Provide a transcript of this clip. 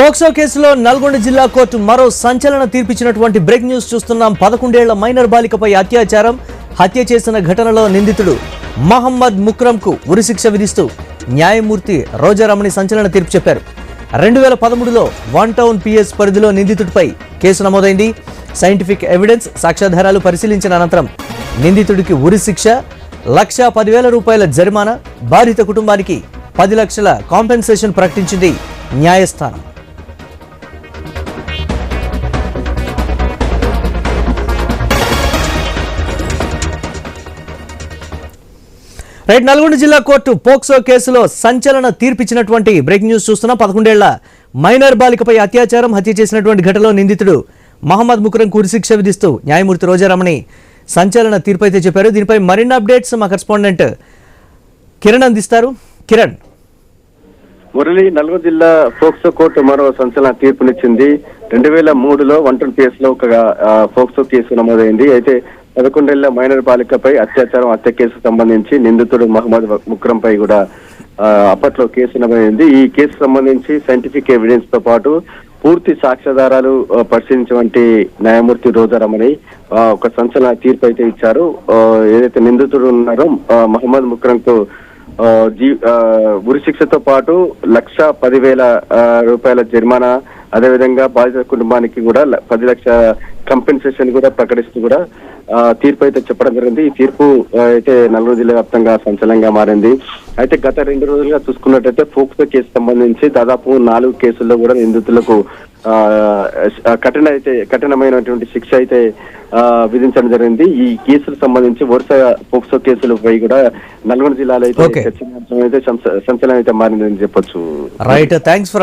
POCSO కేసులో నల్గొండ జిల్లా court మరో సంచలన తీర్పిచ్చినటువంటి బ్రేక్ న్యూస్ చూస్తున్నాం. 11 ఏళ్ల మైనర్ బాలికపై అత్యాచారం, హత్య చేసిన ఘటనలో నిందితుడు మహమ్మద్ ముక్రమ్కు ఉరిశిక్ష విధిస్తూ న్యాయమూర్తి రోజారమణి సంచలన తీర్పు చెప్పారు. 2013లో వన్ టౌన్ పిఎస్ పరిధిలో నిందితుడిపై కేసు నమోదైంది. సైంటిఫిక్ ఎవిడెన్స్, సాక్ష్యాధారాలు పరిశీలించిన అనంతరం నిందితుడికి ఉరిశిక్ష, ₹1,10,000 జరిమానా, బాధిత కుటుంబానికి 10 లక్షల కాంపెన్సేషన్ ప్రకటించింది న్యాయస్థానం. నల్గొండ జిల్లా కోర్టు పోక్సో కేసులో సంచలన తీర్పిచ్చినటువంటి బ్రేక్ న్యూస్ చూస్తున్నాం. 11 ఏళ్ల మైనర్ బాలికపై అత్యాచారం, హత్య చేసినటువంటి ఘటనలో నిందితుడు మహమ్మద్ ముక్రమ్కు ఉరిశిక్ష విధిస్తూ న్యాయమూర్తి రోజారమణి సంచలన తీర్పు అయితే చెప్పారు. దీనిపై మరిన్ని అప్డేట్స్ మా కరెస్పాండెంట్ కిరణ్ అందిస్తారు. కిరణ్. మురళి, నల్గొండ జిల్లా పోక్సో కోర్టు మరో సంచలన తీర్పునిచ్చింది. 2003లో వన్ టౌన్ పిఎస్ లో ఒక పోక్సో కేసు నమోదైంది. అయితే 11 ఏళ్ల మైనర్ బాలికపై అత్యాచారం, హత్య కేసు సంబంధించి నిందితుడు మహమ్మద్ ముక్రమ్ పై కూడా అప్పట్లో కేసు నమోదైంది. ఈ కేసు సంబంధించి సైంటిఫిక్ ఎవిడెన్స్ తో పాటు పూర్తి సాక్ష్యాధారాలు పరిశీలించినటువంటి న్యాయమూర్తి రోజారమణి ఒక సంచలన తీర్పు అయితే ఇచ్చారు. ఏదైతే నిందితుడు ఉన్నారో మహమ్మద్ ముక్రమ్ కు ఉరిశిక్షతో పాటు ₹1,10,000 జరిమానా, అదేవిధంగా బాధిత కుటుంబానికి కూడా 10 లక్షల కంపెన్సేషన్ కూడా ప్రకటిస్తూ కూడా తీర్పు అయితే చెప్పడం జరిగింది. ఈ తీర్పు అయితే నల్గొండ జిల్లా వ్యాప్తంగా సంచలనంగా మారింది. అయితే గత 2 రోజులుగా చూసుకున్నట్టయితే పోక్సో కేసు సంబంధించి దాదాపు 4 కేసుల్లో కూడా నిందితులకు కఠినమైనటువంటి శిక్ష అయితే విధించడం జరిగింది. ఈ కేసులకు సంబంధించి వరుస పోక్సో కేసులపై కూడా నల్గొండ జిల్లాలో అయితే సంచలనం అయితే మారిందని చెప్పొచ్చు. Right, thanks for